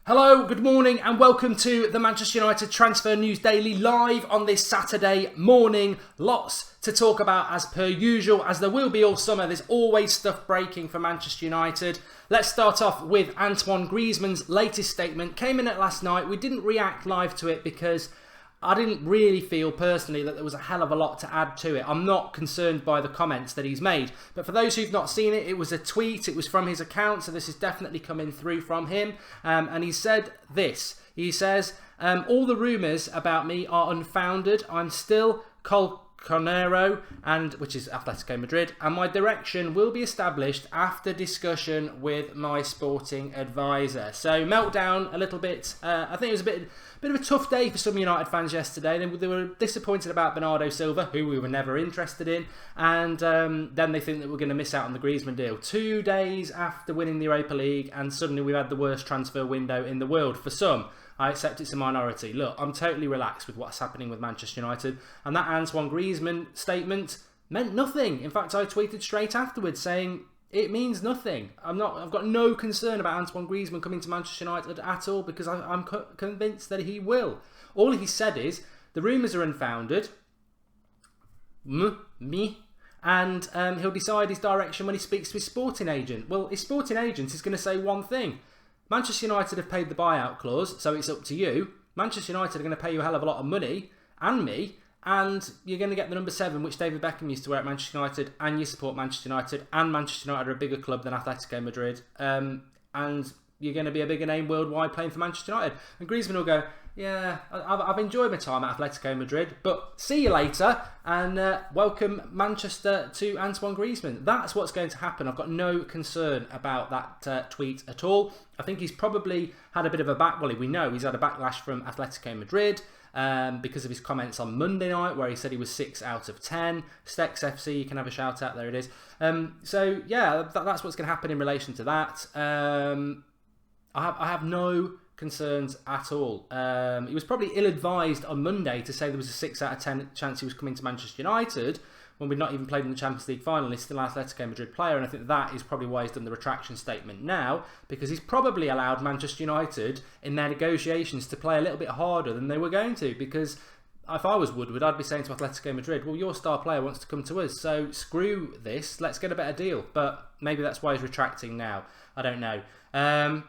Hello, good morning and welcome to the Manchester United Transfer News Daily live on this Saturday morning. Lots to talk about as per usual, as there will be all summer. There's always stuff breaking for Manchester United. Let's start off with Antoine Griezmann's latest statement. Came in at last night. We didn't react live to it because I didn't really feel personally that there was a hell of a lot to add to it. I'm not concerned by the comments that he's made. But for those who've not seen it, it was a tweet. It was from his account. So this is definitely coming through from him. And he said this. He says, all the rumours about me are unfounded. I'm still Colconero, which is Atletico Madrid, and my direction will be established after discussion with my sporting advisor. So meltdown a little bit. I think it was a bit of a tough day for some United fans yesterday. They were disappointed about Bernardo Silva, who we were never interested in, and then they think that we're going to miss out on the Griezmann deal. 2 days after winning the Europa League, and suddenly we've had the worst transfer window in the world for some. I accept it's a minority. Look, I'm totally relaxed with what's happening with Manchester United, and that Antoine Griezmann statement meant nothing. In fact, I tweeted straight afterwards saying it means nothing. I've got no concern about Antoine Griezmann coming to Manchester United at all because I'm convinced that he will. All he said is the rumours are unfounded. And he'll decide his direction when he speaks to his sporting agent. Well, his sporting agent is going to say one thing. Manchester United have paid the buyout clause, so it's up to you. Manchester United are going to pay you a hell of a lot of money, and me, and you're going to get the number 7, which David Beckham used to wear at Manchester United, and you support Manchester United, and Manchester United are a bigger club than Atletico Madrid, and you're going to be a bigger name worldwide playing for Manchester United. And Griezmann will go, yeah, I've enjoyed my time at Atletico Madrid, but see you later, and welcome Manchester to Antoine Griezmann. That's what's going to happen. I've got no concern about that tweet at all. I think he's probably had a bit of a we know he's had a backlash from Atletico Madrid because of his comments on Monday night where he said he was 6 out of 10. Stex FC, you can have a shout out, there it is. So yeah, that's what's going to happen in relation to that. I have no concerns at all. He was probably ill-advised on Monday to say there was a 6 out of 10 chance he was coming to Manchester United when we'd not even played in the Champions League final. He's still an Atletico Madrid player, and I think that is probably why he's done the retraction statement now, because he's probably allowed Manchester United in their negotiations to play a little bit harder than they were going to, because if I was Woodward, I'd be saying to Atletico Madrid, well, your star player wants to come to us, so screw this, let's get a better deal. But maybe that's why he's retracting now. I don't know. And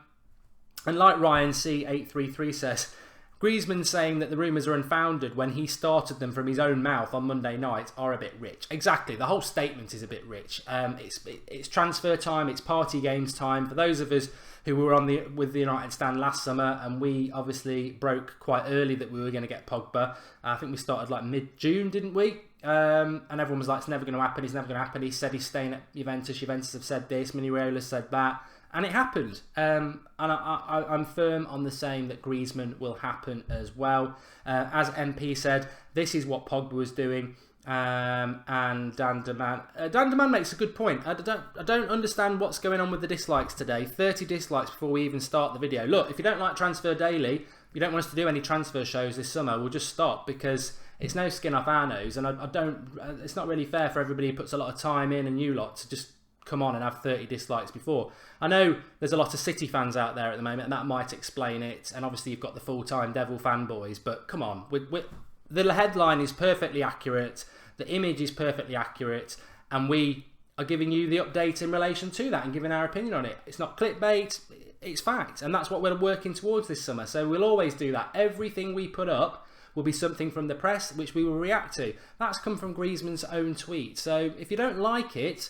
like Ryan C833 says, Griezmann saying that the rumours are unfounded when he started them from his own mouth on Monday night are a bit rich. Exactly, the whole statement is a bit rich. It's transfer time, it's party games time. For those of us who were with the United stand last summer, and we obviously broke quite early that we were going to get Pogba. I think we started like mid-June, didn't we? And everyone was like, it's never going to happen, it's never going to happen. He said he's staying at Juventus. Juventus have said this, Minirola said that. And it happened. And I'm firm on the saying that Griezmann will happen as well. As MP said, this is what Pogba was doing. And Dan Deman makes a good point. I don't understand what's going on with the dislikes today. 30 dislikes before we even start the video. Look, if you don't like Transfer Daily, you don't want us to do any transfer shows this summer, we'll just stop, because it's no skin off our nose. And it's not really fair for everybody who puts a lot of time in and you lot to just come on and have 30 dislikes before. I know there's a lot of City fans out there at the moment, and that might explain it. And obviously you've got the full-time Devil fanboys, but come on. The headline is perfectly accurate. The image is perfectly accurate. And we are giving you the update in relation to that and giving our opinion on it. It's not clickbait, it's fact. And that's what we're working towards this summer. So we'll always do that. Everything we put up will be something from the press which we will react to. That's come from Griezmann's own tweet. So if you don't like it,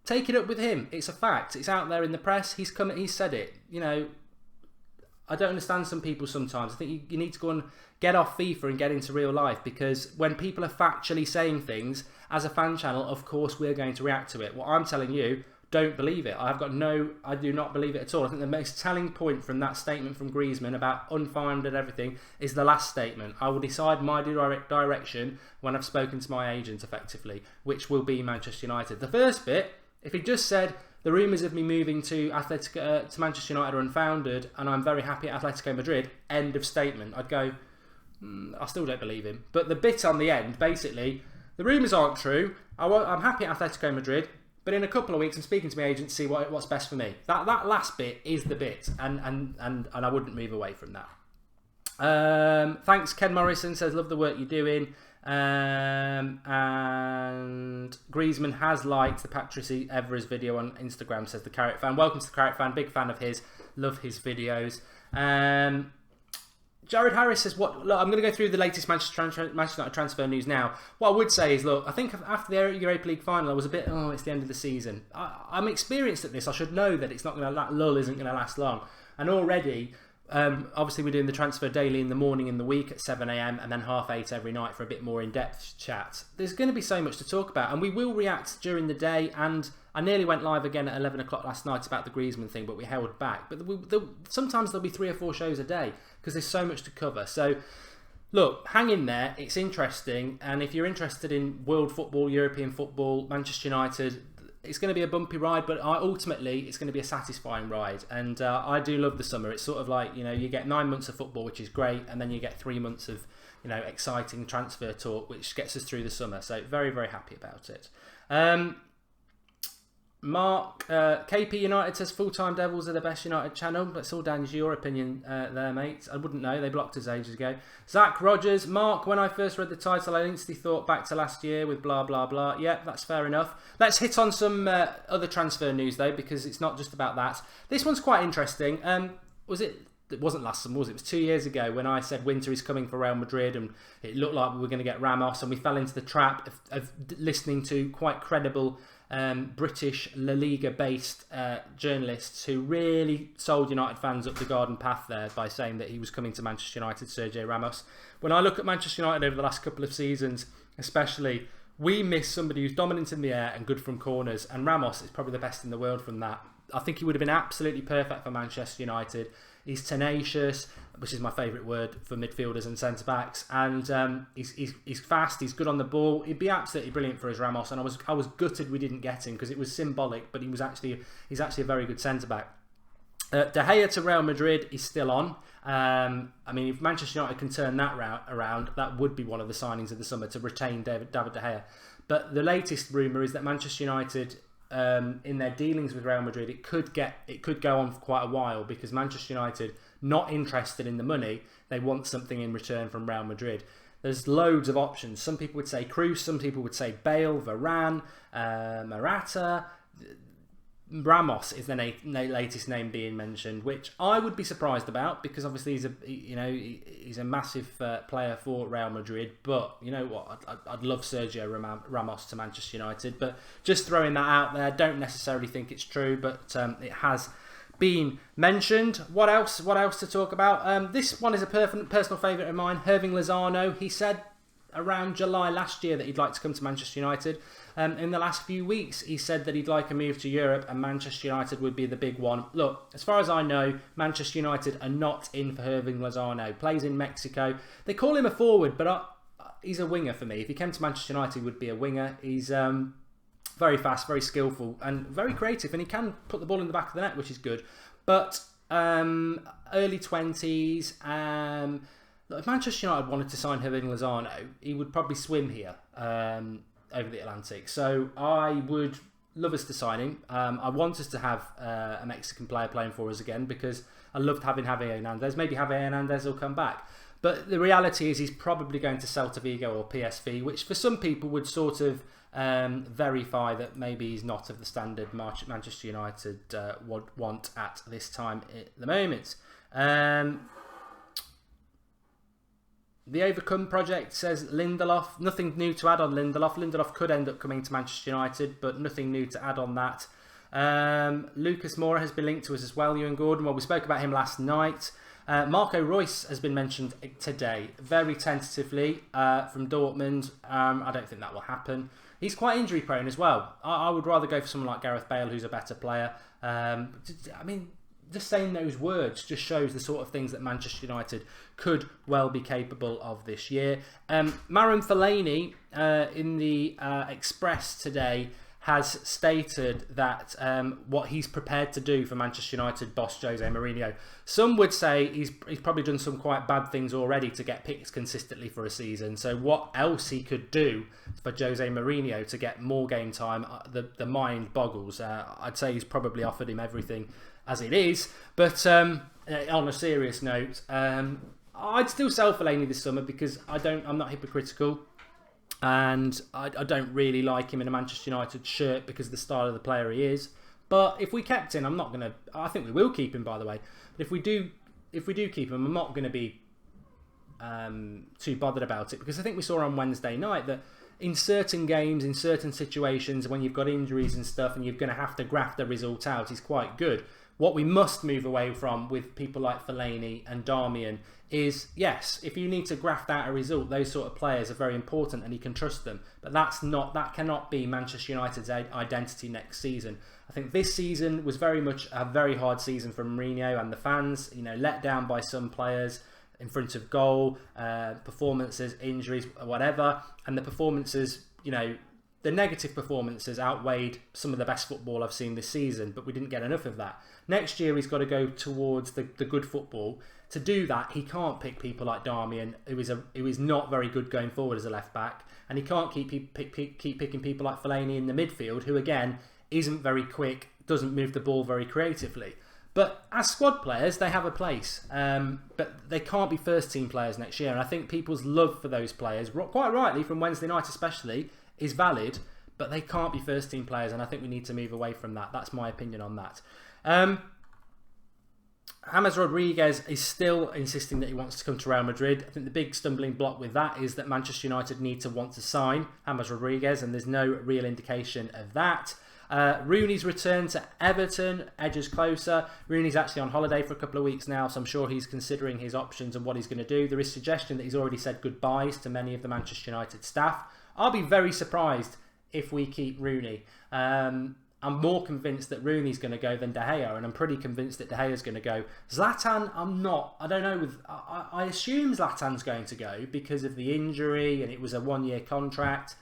take it up with him. It's a fact. It's out there in the press. He's said it. You know, I don't understand some people sometimes. I think you need to go and get off FIFA and get into real life, because when people are factually saying things, as a fan channel, of course we're going to react to it. What I'm telling you, don't believe it. I do not believe it at all. I think the most telling point from that statement from Griezmann about unfounded and everything is the last statement. I will decide my direction when I've spoken to my agent, effectively, which will be Manchester United. The first bit, if he just said, the rumours of me moving to Manchester United are unfounded and I'm very happy at Atletico Madrid, end of statement, I'd go, I still don't believe him. But the bit on the end, basically, the rumours aren't true, I'm happy at Atletico Madrid, But in a couple of weeks, I'm speaking to my agent to see what's best for me. That last bit is the bit, and I wouldn't move away from that. Thanks, Ken Morrison says, love the work you're doing. And Griezmann has liked the Patrice Evra's video on Instagram, says the Carrot Fan. Welcome to the Carrot Fan, big fan of his, love his videos. Jared Harris says, look, I'm going to go through the latest Manchester United transfer news now. What I would say is, look, I think after the Europa League final, I was a bit, it's the end of the season. I'm experienced at this. I should know that it's not going to, lull isn't going to last long. And already, obviously we're doing the transfer daily in the morning in the week at 7 a.m. and then 8:30 every night for a bit more in-depth chat. There's going to be so much to talk about, and we will react during the day. And I nearly went live again at 11 o'clock last night about the Griezmann thing, but we held back. But sometimes there'll be 3 or 4 shows a day because there's so much to cover. So look, hang in there. It's interesting, and if you're interested in world football, European football, Manchester United, it's going to be a bumpy ride, but ultimately it's going to be a satisfying ride. And I do love the summer. It's sort of like, you get 9 months of football, which is great, and then you get 3 months of exciting transfer talk, which gets us through the summer. So very, very happy about it. Mark, KP United says full-time Devils are the best United channel. That's all down to your opinion there, mate. I wouldn't know. They blocked us ages ago. Zach Rogers, Mark, when I first read the title, I instantly thought back to last year with blah, blah, blah. Yep, that's fair enough. Let's hit on some other transfer news, though, because it's not just about that. This one's quite interesting. It wasn't last summer, was it? It was 2 years ago when I said winter is coming for Real Madrid, and it looked like we were going to get Ramos, and we fell into the trap of listening to quite credible British La Liga-based journalists who really sold United fans up the garden path there by saying that he was coming to Manchester United, Sergio Ramos. When I look at Manchester United over the last couple of seasons, especially, we miss somebody who's dominant in the air and good from corners, and Ramos is probably the best in the world from that. I think he would have been absolutely perfect for Manchester United. He's tenacious, which is my favourite word for midfielders and centre-backs, and he's fast, he's good on the ball. He'd be absolutely brilliant for us, Ramos, and I was gutted we didn't get him because it was symbolic, but he's actually a very good centre-back. De Gea to Real Madrid is still on. If Manchester United can turn that around, that would be one of the signings of the summer, to retain David De Gea. But the latest rumour is that Manchester United, in their dealings with Real Madrid, it could go on for quite a while, because Manchester United, not interested in the money, they want something in return from Real Madrid. There's loads of options. Some people would say Kroos, some people would say Bale, Varane, Morata. Ramos is the latest name being mentioned, which I would be surprised about, because obviously he's a massive player for Real Madrid. But you know what, I'd love Sergio Ramos to Manchester United. But just throwing that out there, don't necessarily think it's true, but it has been mentioned. What else to talk about? This one is a personal favourite of mine. Hirving Lozano. He said around July last year that he'd like to come to Manchester United. In the last few weeks, he said that he'd like a move to Europe, and Manchester United would be the big one. Look, as far as I know, Manchester United are not in for Hirving Lozano. Plays in Mexico. They call him a forward, but he's a winger for me. If he came to Manchester United, he would be a winger. He's very fast, very skillful, and very creative, and he can put the ball in the back of the net, which is good. But early 20s, if Manchester United wanted to sign Hirving Lozano, he would probably swim here over the Atlantic. So I would love us to sign him. I want us to have a Mexican player playing for us again, because I loved having Javier Hernandez. Maybe Javier Hernandez will come back. But the reality is he's probably going to Celta Vigo or PSV, which for some people would sort of verify that maybe he's not of the standard Manchester United would want at this time at the moment. The Overcome Project says Lindelof. Nothing new to add on Lindelof. Lindelof could end up coming to Manchester United, but nothing new to add on that. Lucas Moura has been linked to us as well, Ewan Gordon. Well, we spoke about him last night. Marco Reus has been mentioned today, very tentatively, from Dortmund. I don't think that will happen. He's quite injury prone as well. I would rather go for someone like Gareth Bale, who's a better player. Just saying those words just shows the sort of things that Manchester United could well be capable of this year. Marouane Fellaini in the Express today has stated that what he's prepared to do for Manchester United boss Jose Mourinho. Some would say he's probably done some quite bad things already to get picked consistently for a season. So what else he could do for Jose Mourinho to get more game time, the mind boggles. I'd say he's probably offered him everything as it is. But on a serious note, I'd still sell Fellaini this summer because I'm not hypocritical. And I don't really like him in a Manchester United shirt because of the style of the player he is. But if we kept him, I think we will keep him, by the way. But if we do keep him, I'm not going to be too bothered about it, because I think we saw on Wednesday night that in certain games, in certain situations, when you've got injuries and stuff, and you're going to have to graft the result out, he's quite good. What we must move away from with people like Fellaini and Darmian is, yes, if you need to graft out a result, those sort of players are very important and you can trust them. But that cannot be Manchester United's identity next season. I think this season was very much a very hard season for Mourinho and the fans, let down by some players in front of goal, performances, injuries, whatever. And the performances, the negative performances outweighed some of the best football I've seen this season, but we didn't get enough of that. Next year, he's got to go towards the good football. To do that, he can't pick people like Darmian, who is not very good going forward as a left-back, and he can't keep picking people like Fellaini in the midfield, who, again, isn't very quick, doesn't move the ball very creatively. But as squad players, they have a place, but they can't be first-team players next year, and I think people's love for those players, quite rightly, from Wednesday night especially, is valid, but they can't be first-team players, and I think we need to move away from that. That's my opinion on that. James Rodriguez is still insisting that he wants to come to Real Madrid. I think the big stumbling block with that is that Manchester United need to want to sign James Rodriguez, and there's no real indication of that. Rooney's return to Everton edges closer. Rooney's actually on holiday for a couple of weeks now, so I'm sure he's considering his options and what he's going to do. There is suggestion that he's already said goodbyes to many of the Manchester United staff. I'll be very surprised if we keep Rooney. I'm more convinced that Rooney's going to go than De Gea, and I'm pretty convinced that De Gea's going to go. Zlatan, I'm not. I don't know. I assume Zlatan's going to go because of the injury, and it was a one-year contract.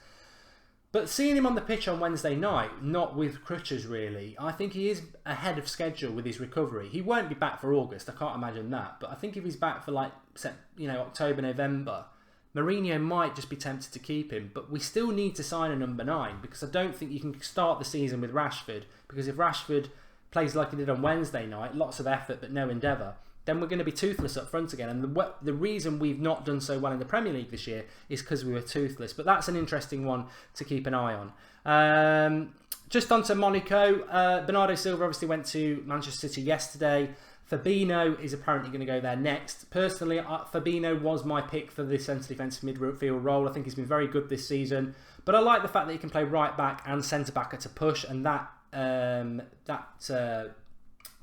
But seeing him on the pitch on Wednesday night, not with crutches really, I think he is ahead of schedule with his recovery. He won't be back for August, I can't imagine that. But I think if he's back for October, November, Mourinho might just be tempted to keep him, but we still need to sign a number 9, because I don't think you can start the season with Rashford, because if Rashford plays like he did on Wednesday night, lots of effort but no endeavour, then we're going to be toothless up front again. And the reason we've not done so well in the Premier League this year is because we were toothless. But that's an interesting one to keep an eye on. Just on to Monaco. Bernardo Silva obviously went to Manchester City yesterday. Fabinho is apparently going to go there next. Personally, Fabinho was my pick for the centre defensive midfield role. I think he's been very good this season. But I like the fact that he can play right back and centre back at a push, and that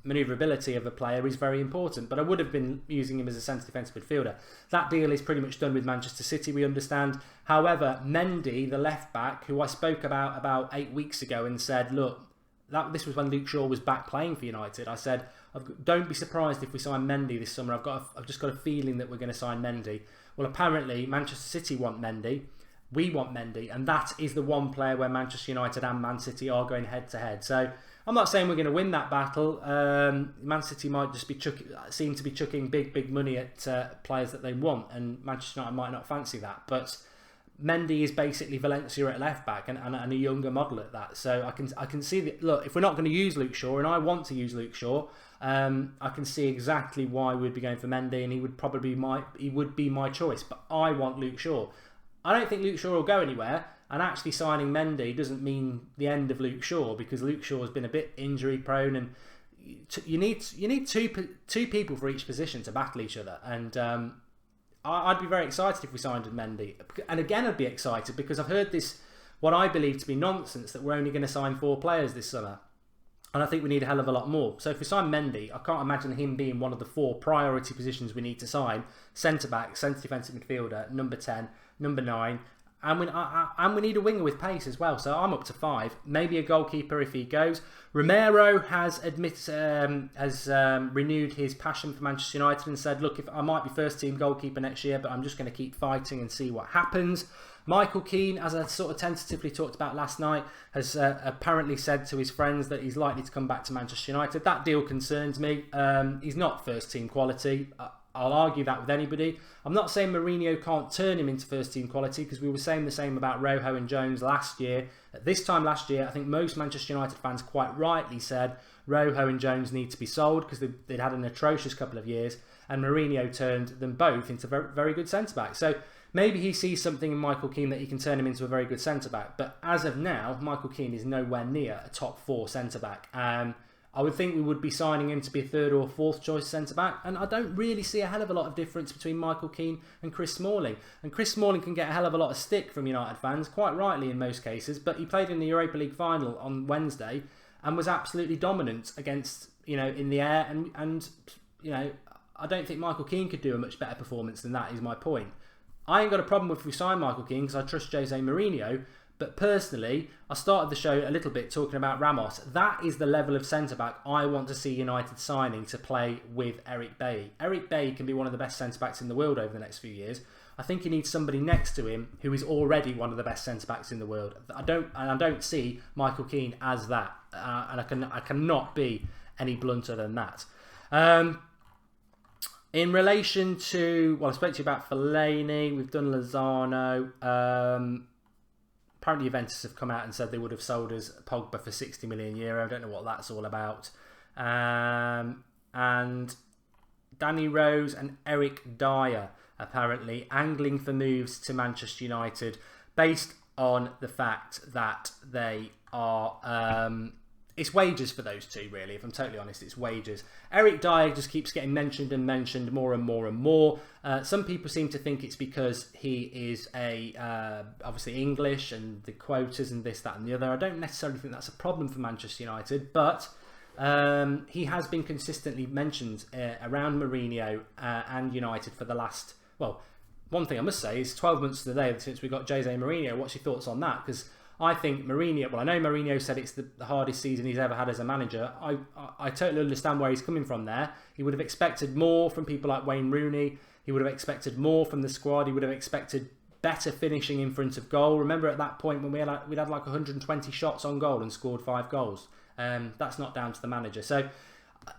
manoeuvrability of a player is very important. But I would have been using him as a centre defensive midfielder. That deal is pretty much done with Manchester City, we understand. However, Mendy, the left back, who I spoke about 8 weeks ago and said, look, this was when Luke Shaw was back playing for United. I said, don't be surprised if we sign Mendy this summer. I've just got a feeling that we're going to sign Mendy. Well, apparently Manchester City want Mendy. We want Mendy, and that is the one player where Manchester United and Man City are going head to head. So I'm not saying we're going to win that battle. Man City might just seem to be chucking big money at players that they want, and Manchester United might not fancy that. But Mendy is basically Valencia at left back, and a younger model at that. So I can see that. Look, if we're not going to use Luke Shaw, and I want to use Luke Shaw, I can see exactly why we'd be going for Mendy, and he would be my choice. But I want Luke Shaw. I don't think Luke Shaw will go anywhere, and actually signing Mendy doesn't mean the end of Luke Shaw, because Luke Shaw has been a bit injury prone, and you need two people for each position to battle each other. And I'd be very excited if we signed Mendy. And again, I'd be excited because I've heard this, what I believe to be nonsense, that we're only going to sign 4 players this summer. And I think we need a hell of a lot more. So if we sign Mendy, I can't imagine him being one of the 4 priority positions we need to sign. Centre-back, centre defensive midfielder, number 10, number 9. And we need a winger with pace as well. So I'm up to 5. Maybe a goalkeeper if he goes. Romero has renewed his passion for Manchester United and said, look, if I might be first team goalkeeper next year, but I'm just going to keep fighting and see what happens. Michael Keane, as I sort of tentatively talked about last night, has apparently said to his friends that he's likely to come back to Manchester United. That deal concerns me. He's not first team quality. I'll argue that with anybody. I'm not saying Mourinho can't turn him into first team quality, because we were saying the same about Rojo and Jones last year. At this time last year, I think most Manchester United fans quite rightly said Rojo and Jones need to be sold because they'd had an atrocious couple of years, and Mourinho turned them both into very, very good centre-backs. So maybe he sees something in Michael Keane that he can turn him into a very good centre-back. But as of now, Michael Keane is nowhere near a top 4 centre-back. I would think we would be signing him to be a 3rd or 4th choice centre-back. And I don't really see a hell of a lot of difference between Michael Keane and Chris Smalling. And Chris Smalling can get a hell of a lot of stick from United fans, quite rightly in most cases. But he played in the Europa League final on Wednesday and was absolutely dominant against, in the air. And I don't think Michael Keane could do a much better performance than that, is my point. I ain't got a problem if we sign Michael Keane because I trust Jose Mourinho. But personally, I started the show a little bit talking about Ramos. That is the level of centre-back I want to see United signing to play with Eric Bailly. Eric Bailly can be one of the best centre-backs in the world over the next few years. I think he needs somebody next to him who is already one of the best centre-backs in the world. I don't see Michael Keane as that. And I cannot be any blunter than that. In relation to... Well, I spoke to you about Fellaini. We've done Lozano. Apparently Juventus have come out and said they would have sold us Pogba for €60 million. I don't know what that's all about. And Danny Rose and Eric Dyer apparently angling for moves to Manchester United based on the fact that they are... it's wages for those two, really. If I'm totally honest, it's wages. Eric Dyer just keeps getting mentioned and mentioned more and more and more. Some people seem to think it's because he is obviously English and the quotas and this, that and the other. I don't necessarily think that's a problem for Manchester United, but he has been consistently mentioned around Mourinho and United for the last... Well, one thing I must say is 12 months to the day since we got Jose Mourinho. What's your thoughts on that? Because I think Mourinho... Well, I know Mourinho said it's the hardest season he's ever had as a manager. I totally understand where he's coming from there. He would have expected more from people like Wayne Rooney. He would have expected more from the squad. He would have expected better finishing in front of goal. Remember at that point when we'd had like 120 shots on goal and scored 5 goals. That's not down to the manager. So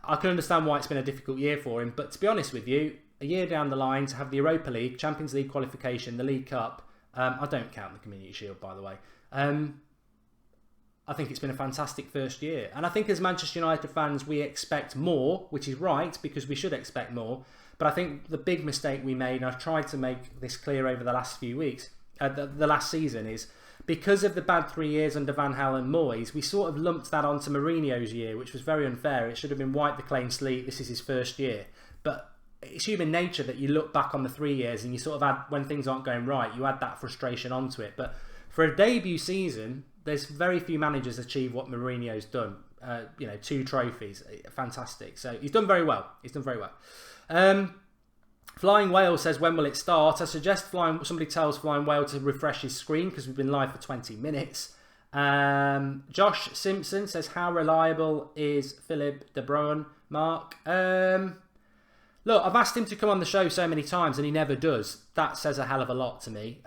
I can understand why it's been a difficult year for him. But to be honest with you, a year down the line to have the Europa League, Champions League qualification, the League Cup... I don't count the Community Shield, by the way. I think it's been a fantastic first year. And I think as Manchester United fans, we expect more, which is right, because we should expect more. But I think the big mistake we made, and I've tried to make this clear over the last few weeks, the last season, is because of the bad 3 years under Van Gaal and Moyes, we sort of lumped that onto Mourinho's year, which was very unfair. It should have been wipe the clean slate, this is his first year. But it's human nature that you look back on the 3 years and you sort of add, when things aren't going right, you add that frustration onto it. But for a debut season, there's very few managers achieve what Mourinho's done. 2 trophies, fantastic. So he's done very well. Flying Whale says, when will it start? I suggest somebody tells Flying Whale to refresh his screen because we've been live for 20 minutes. Josh Simpson says, how reliable is Philip De Bruyne? Mark? Look, I've asked him to come on the show so many times and he never does. That says a hell of a lot to me.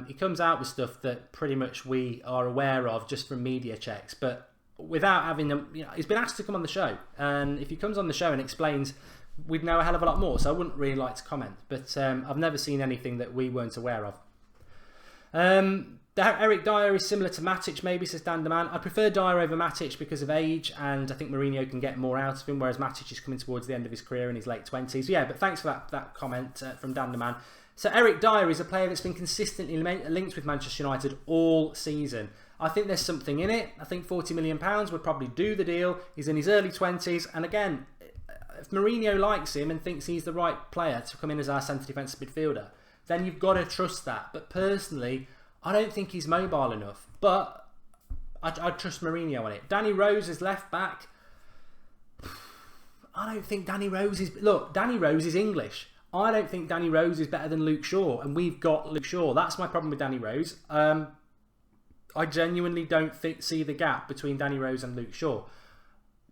He comes out with stuff that pretty much we are aware of just from media checks, but without having them, he's been asked to come on the show. And if he comes on the show and explains, we'd know a hell of a lot more. So I wouldn't really like to comment, but I've never seen anything that we weren't aware of. Eric Dyer is similar to Matic, maybe, says Dan the Man. I prefer Dyer over Matic because of age, and I think Mourinho can get more out of him, whereas Matic is coming towards the end of his career in his late 20s. Yeah, but thanks for that comment from Dan the Man. So Eric Dyer is a player that's been consistently linked with Manchester United all season. I think there's something in it. I think £40 million would probably do the deal. He's in his early 20s, and again, if Mourinho likes him and thinks he's the right player to come in as our centre defensive midfielder, then you've got to trust that. But personally, I don't think he's mobile enough, but I trust Mourinho on it. Danny Rose is left back. I don't think Danny Rose is... Look, Danny Rose is English. I don't think Danny Rose is better than Luke Shaw, and we've got Luke Shaw. That's my problem with Danny Rose. I genuinely don't see the gap between Danny Rose and Luke Shaw.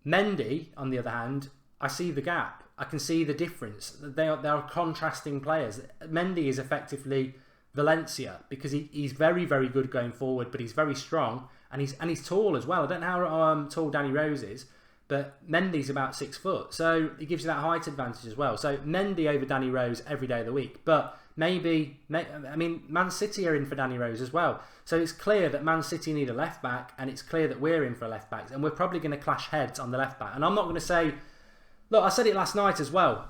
Mendy, on the other hand, I see the gap. I can see the difference. They are contrasting players. Mendy is effectively Valencia because he's very, very good going forward, but he's very strong and he's tall as well. I don't know how tall Danny Rose is, but Mendy's about 6 foot, so he gives you that height advantage as well. So Mendy over Danny Rose every day of the week, but maybe Man City are in for Danny Rose as well. So it's clear that Man City need a left back, and it's clear that we're in for a left back, and we're probably going to clash heads on the left back. And I'm not going to say, look, I said it last night as well.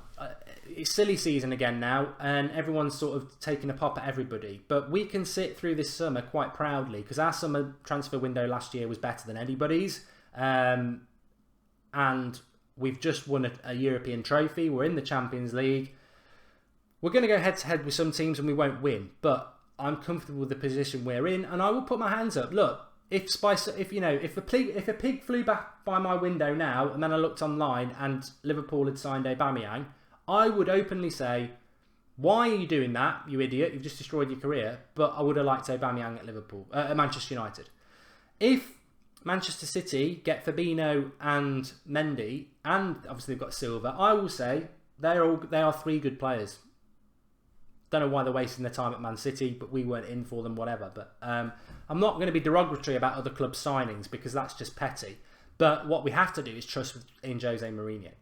It's silly season again now, and everyone's sort of taking a pop at everybody. But we can sit through this summer quite proudly because our summer transfer window last year was better than anybody's. And we've just won a European trophy. We're in the Champions League. We're going to go head to head with some teams and we won't win. But I'm comfortable with the position we're in, and I will put my hands up. Look, if a pig flew back by my window now, and then I looked online and Liverpool had signed Aubameyang, I would openly say, "Why are you doing that, you idiot? You've just destroyed your career." But I would have liked Aubameyang at Manchester United. If Manchester City get Fabinho and Mendy, and obviously they've got Silva, I will say they are 3 good players. Don't know why they're wasting their time at Man City, but we weren't in for them, whatever. But I'm not going to be derogatory about other clubs' signings because that's just petty. But what we have to do is trust in Jose Mourinho.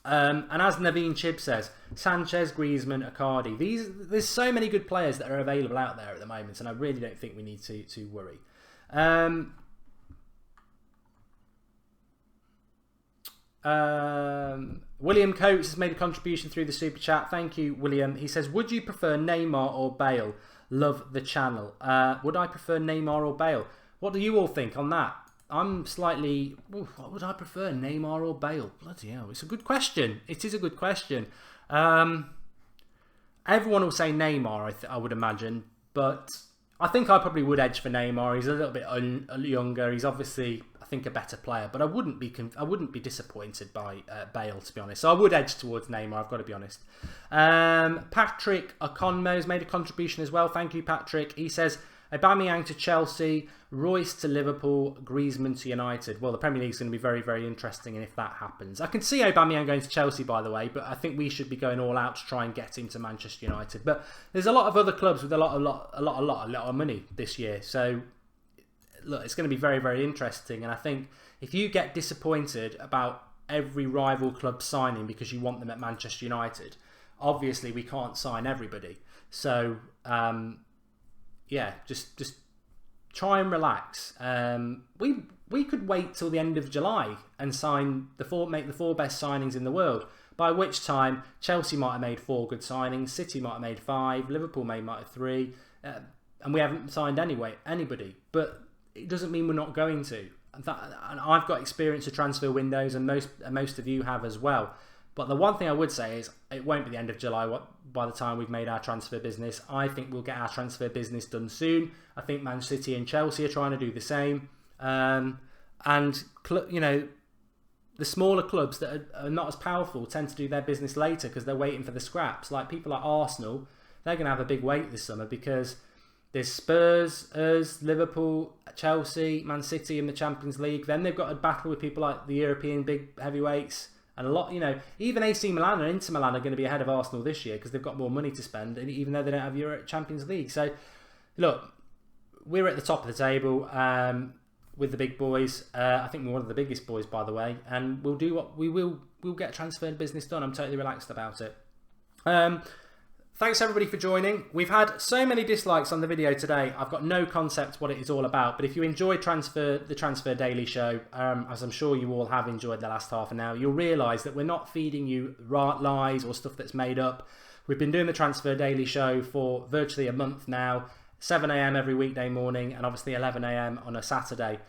And as Naveen Chib says, Sanchez, Griezmann, Icardi. There's so many good players that are available out there at the moment, and I really don't think we need to worry. William Coates has made a contribution through the super chat. Thank you, William. He says, would you prefer Neymar or Bale? Love the channel. Would I prefer Neymar or Bale? What do you all think on that? I'm slightly... what would I prefer, Neymar or Bale? Bloody hell, it's a good question. It is a good question. Everyone will say Neymar, I would imagine, but I think I probably would edge for Neymar. He's a little bit younger. He's obviously, I think, a better player, but I wouldn't be disappointed by Bale, to be honest. So I would edge towards Neymar, I've got to be honest. Patrick Okonmo has made a contribution as well. Thank you, Patrick. He says, Aubameyang to Chelsea, Royce to Liverpool, Griezmann to United. Well, the Premier League is going to be very, very interesting, and if that happens, I can see Aubameyang going to Chelsea, by the way, but I think we should be going all out to try and get him to Manchester United. But there's a lot of other clubs with a lot of money this year. So look, it's going to be very, very interesting. And I think if you get disappointed about every rival club signing because you want them at Manchester United, obviously we can't sign everybody. So yeah, just try and relax. We could wait till the end of July and make the 4 best signings in the world. By which time Chelsea might have made 4 good signings, City might have made 5, Liverpool might have 3, and we haven't signed anybody. But it doesn't mean we're not going to. And I've got experience of transfer windows, and most of you have as well. But the one thing I would say is it won't be the end of July by the time we've made our transfer business. I think we'll get our transfer business done soon. I think Man City and Chelsea are trying to do the same. And you know, the smaller clubs that are not as powerful tend to do their business later because they're waiting for the scraps. Like people like Arsenal, they're going to have a big wait this summer because there's Spurs, us, Liverpool, Chelsea, Man City in the Champions League. Then they've got to battle with people like the European big heavyweights. And a lot, you know, even AC Milan and Inter Milan are going to be ahead of Arsenal this year because they've got more money to spend, and even though they don't have Champions League. So, look, we're at the top of the table with the big boys. I think we're one of the biggest boys, by the way, and we'll do what we'll get transfer business done. I'm totally relaxed about it. Thanks everybody for joining. We've had so many dislikes on the video today. I've got no concept what it is all about. But if you enjoy the Transfer Daily Show, as I'm sure you all have enjoyed the last half an hour, you'll realise that we're not feeding you lies or stuff that's made up. We've been doing the Transfer Daily Show for virtually a month now. 7 AM every weekday morning, and obviously 11 AM on a Saturday.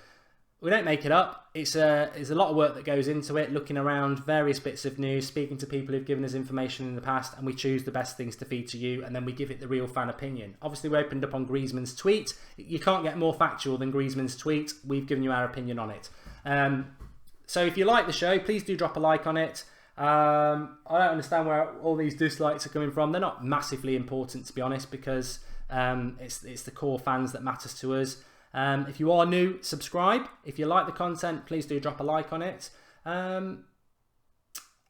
We don't make it up. It's a lot of work that goes into it, looking around various bits of news, speaking to people who've given us information in the past, and we choose the best things to feed to you, and then we give it the real fan opinion. Obviously, we opened up on Griezmann's tweet. You can't get more factual than Griezmann's tweet. We've given you our opinion on it. So if you like the show, please do drop a like on it. I don't understand where all these dislikes are coming from. They're not massively important, to be honest, because it's the core fans that matters to us. If you are new, subscribe. If you like the content, please do drop a like on it.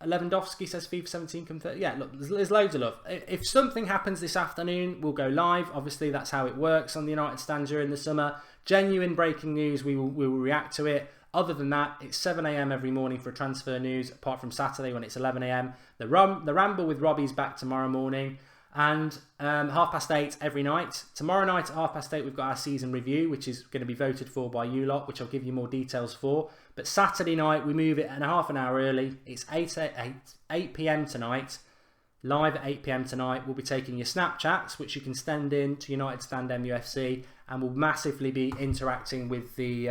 Lewandowski says FIFA 17 confirmed. Yeah, look, there's loads of love. If something happens this afternoon, we'll go live. Obviously, that's how it works on the United Stand during the summer. Genuine breaking news, we will react to it. Other than that, it's 7 AM every morning for transfer news, apart from Saturday when it's 11 AM. The Ramble with Robbie's back tomorrow morning. And 8:30 every night. Tomorrow night at 8:30 we've got our season review, which is going to be voted for by you lot, which I'll give you more details for. But Saturday night we move it an half an hour early. It's 8 PM tonight. Live at 8 PM tonight. We'll be taking your Snapchats, which you can send in to United Stand MUFC, and we'll massively be interacting with the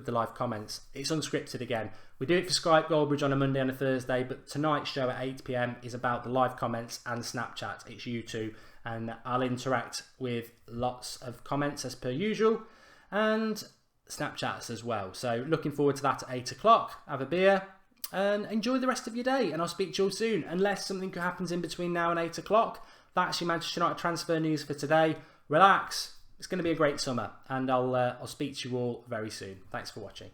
live comments. It's unscripted again. We do it for Skype Goldbridge on a Monday and a Thursday, but tonight's show at 8 PM is about the live comments and Snapchat. It's you two, and I'll interact with lots of comments as per usual, and Snapchats as well. So looking forward to that at 8 o'clock. Have a beer and enjoy the rest of your day, and I'll speak to you all soon. Unless something happens in between now and 8 o'clock, that's your Manchester United transfer news for today. Relax. It's going to be a great summer, and I'll speak to you all very soon. Thanks for watching.